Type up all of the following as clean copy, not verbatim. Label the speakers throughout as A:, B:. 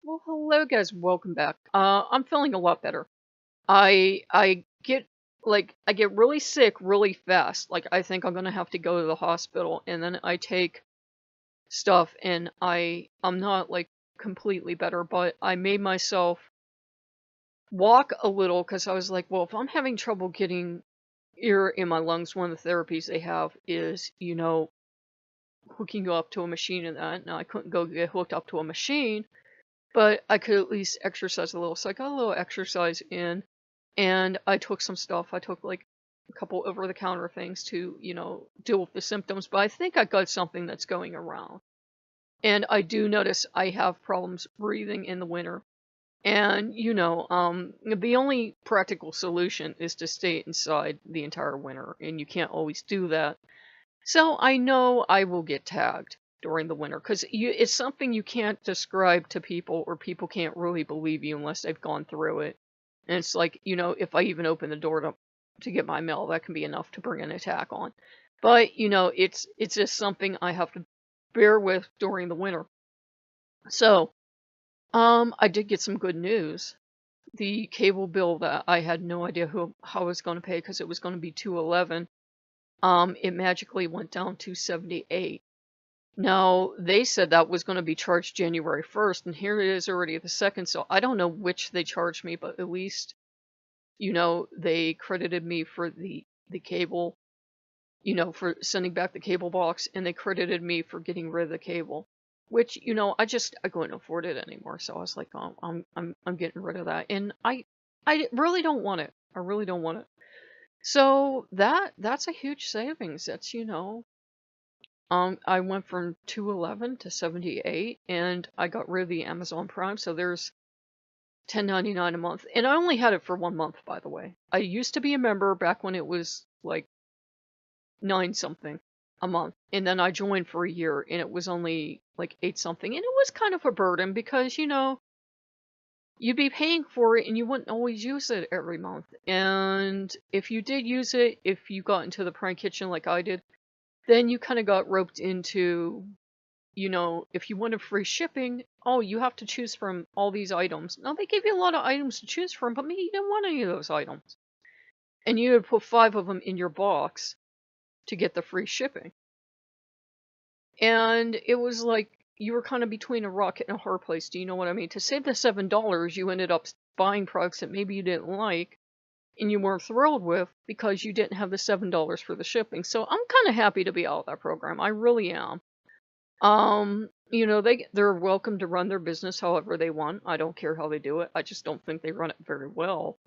A: Well, hello guys, welcome back. I'm feeling a lot better. I get I get really sick really fast. Like I think I'm gonna have to go to the hospital, and then I take stuff, and I'm not like completely better, but I made myself walk a little because I was like, well, if I'm having trouble getting air in my lungs, one of the therapies they have is, hooking you up to a machine and that. Now I couldn't go get hooked up to a machine, but I could at least exercise a little. So I got a little exercise in, and I took some stuff. I took like a couple over the counter things to, deal with the symptoms, but I think I got something that's going around. And I do notice I have problems breathing in the winter. And, the only practical solution is to stay inside the entire winter, and you can't always do that. So I know I will get tagged during the winter because it's something you can't describe to people, or people can't really believe you unless they've gone through it. And it's like, if I even open the door to get my mail, that can be enough to bring an attack on. But, it's just something I have to bear with during the winter. So, I did get some good news. The cable bill that I had no idea how I was going to pay because it was going to be $211, it magically went down to $78. Now, they said that was going to be charged January 1st, and here it is already the 2nd, so I don't know which they charged me, but at least, they credited me for the cable, for sending back the cable box, and they credited me for getting rid of the cable, which, I couldn't afford it anymore, so I was like, oh, I'm getting rid of that, and I really don't want it. I really don't want it. So that's a huge savings. That's, I went from 211 to 78, and I got rid of the Amazon Prime, so there's $10.99 a month. And I only had it for 1 month, by the way. I used to be a member back when it was like 9 something a month, and then I joined for a year, and it was only like 8 something, and it was kind of a burden because, you'd be paying for it and you wouldn't always use it every month. And if you did use it, if you got into the Prime Kitchen like I did, then you kind of got roped into, if you wanted free shipping, oh, you have to choose from all these items. Now, they give you a lot of items to choose from, but maybe you didn't want any of those items. And you would put 5 of them in your box to get the free shipping. And it was like you were kind of between a rock and a hard place. Do you know what I mean? To save the $7, you ended up buying products that maybe you didn't like and you weren't thrilled with because you didn't have the $7 for the shipping. So I'm kind of happy to be out of that program. I really am. They're welcome to run their business however they want. I don't care how they do it. I just don't think they run it very well.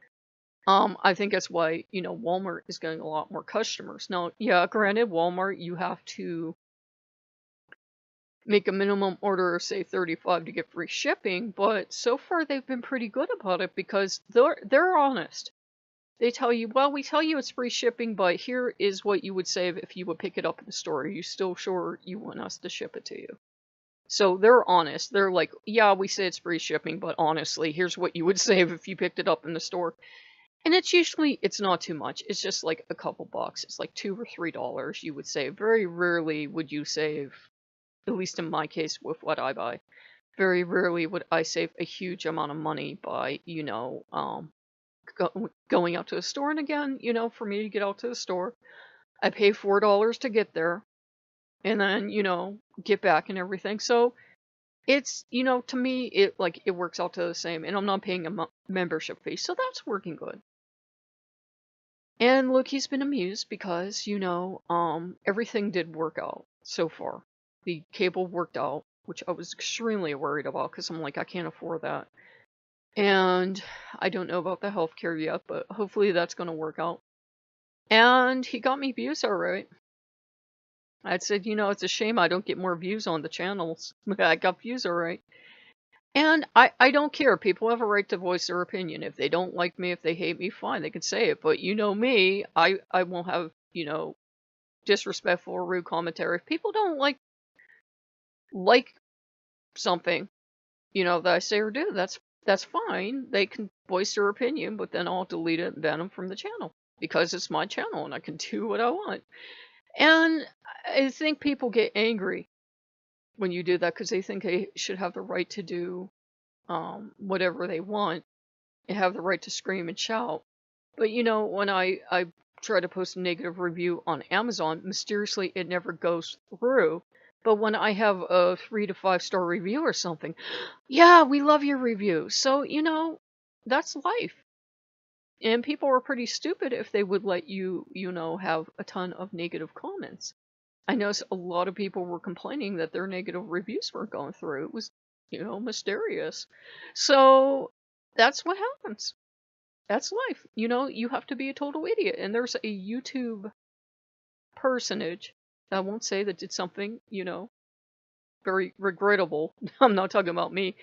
A: I think that's why, Walmart is getting a lot more customers. Now, yeah, granted, Walmart, you have to make a minimum order of, say, 35 to get free shipping, but so far they've been pretty good about it because they're honest. They tell you, well, we tell you it's free shipping, but here is what you would save if you would pick it up in the store. Are you still sure you want us to ship it to you? So they're honest. They're like, yeah, we say it's free shipping, but honestly, here's what you would save if you picked it up in the store. And it's not too much. It's just like a couple bucks. It's like $2 or $3 you would save. Very rarely would you save, at least in my case with what I buy, very rarely would I save a huge amount of money by, going out to the store. And again, for me to get out to the store, I pay $4 to get there and then, get back and everything. So it's, to me, it works out to the same, and I'm not paying a membership fee. So that's working good. And look, he's been amused because, everything did work out so far. The cable worked out, which I was extremely worried about because I'm like, I can't afford that. And I don't know about the healthcare yet, but hopefully that's going to work out. And he got me views all right. I said, it's a shame I don't get more views on the channels. I got views all right. And I don't care. People have a right to voice their opinion. If they don't like me, if they hate me, fine, they can say it. But you know me, I won't have, disrespectful or rude commentary. If people don't like something, that I say or do, that's fine. They can voice their opinion, but then I'll delete it and ban them from the channel because it's my channel and I can do what I want. And I think people get angry when you do that because they think they should have the right to do whatever they want and have the right to scream and shout. But when I try to post a negative review on Amazon, mysteriously it never goes through. But when I have a 3 to 5 star review or something, yeah, we love your review. So, that's life. And people are pretty stupid if they would let you, have a ton of negative comments. I know a lot of people were complaining that their negative reviews weren't going through. It was, mysterious. So that's what happens. That's life. You have to be a total idiot. And there's a YouTube personage, I won't say, that did something, very regrettable. I'm not talking about me.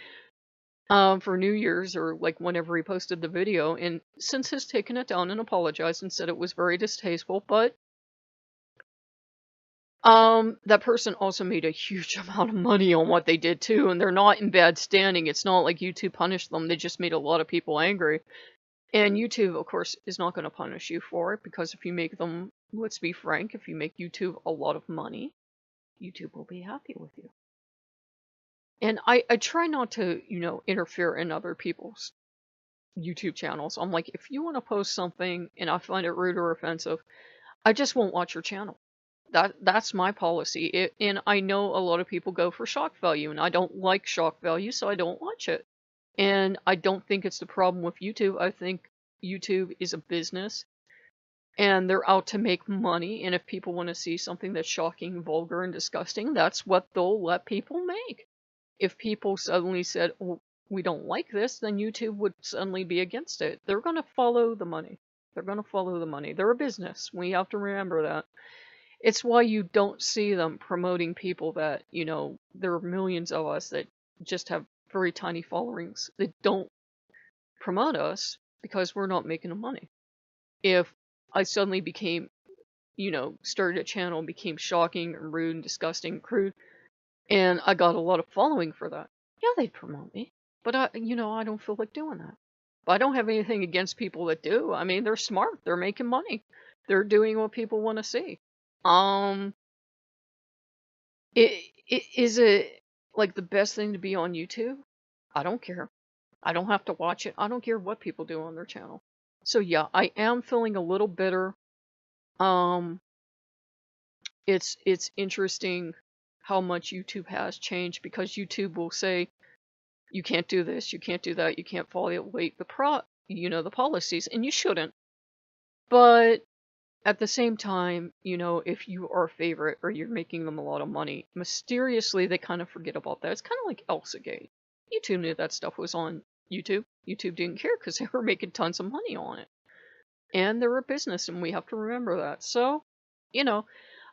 A: For New Year's or like whenever he posted the video, and since has taken it down and apologized and said it was very distasteful, but that person also made a huge amount of money on what they did too, and they're not in bad standing. It's not like YouTube punished them. They just made a lot of people angry. And YouTube, of course, is not going to punish you for it, because if you make them, let's be frank, if you make YouTube a lot of money, YouTube will be happy with you. And I try not to, interfere in other people's YouTube channels. I'm like, if you want to post something and I find it rude or offensive, I just won't watch your channel. That's my policy. And I know a lot of people go for shock value, and I don't like shock value, so I don't watch it. And I don't think it's the problem with YouTube. I think YouTube is a business, and they're out to make money. And if people want to see something that's shocking, vulgar, and disgusting, that's what they'll let people make. If people suddenly said, oh, we don't like this, then YouTube would suddenly be against it. They're going to follow the money. They're going to follow the money. They're a business. We have to remember that. It's why you don't see them promoting people that, there are millions of us that just have very tiny followings that don't promote us, because we're not making the money. If I suddenly became, started a channel and became shocking and rude and disgusting and crude, and I got a lot of following for that, yeah, they'd promote me. But I don't feel like doing that. But I don't have anything against people that do. I mean, they're smart. They're making money. They're doing what people want to see. Is it like the best thing to be on YouTube? I don't care. I don't have to watch it. I don't care what people do on their channel. So yeah, I am feeling a little bitter. It's interesting how much YouTube has changed, because YouTube will say you can't do this, you can't do that, you can't violate the policies, and you shouldn't. But at the same time, if you are a favorite or you're making them a lot of money, mysteriously they kind of forget about that. It's kind of like Elsagate. YouTube knew that stuff was on YouTube. YouTube didn't care because they were making tons of money on it. And they're a business, and we have to remember that. So,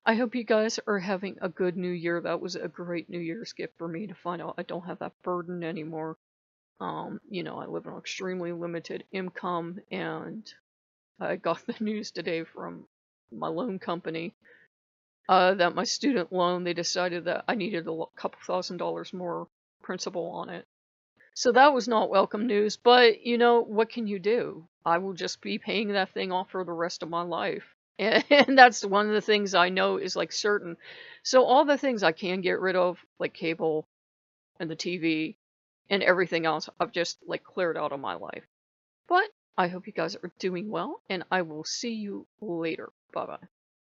A: I hope you guys are having a good New Year. That was a great New Year's gift for me, to find out I don't have that burden anymore. I live on extremely limited income, and I got the news today from my loan company that my student loan, they decided that I needed a couple $1,000s more principal on it. So that was not welcome news, but what can you do? I will just be paying that thing off for the rest of my life. And that's one of the things I know is like certain. So all the things I can get rid of, like cable and the TV and everything else, I've just like cleared out of my life. But I hope you guys are doing well, and I will see you later. Bye-bye.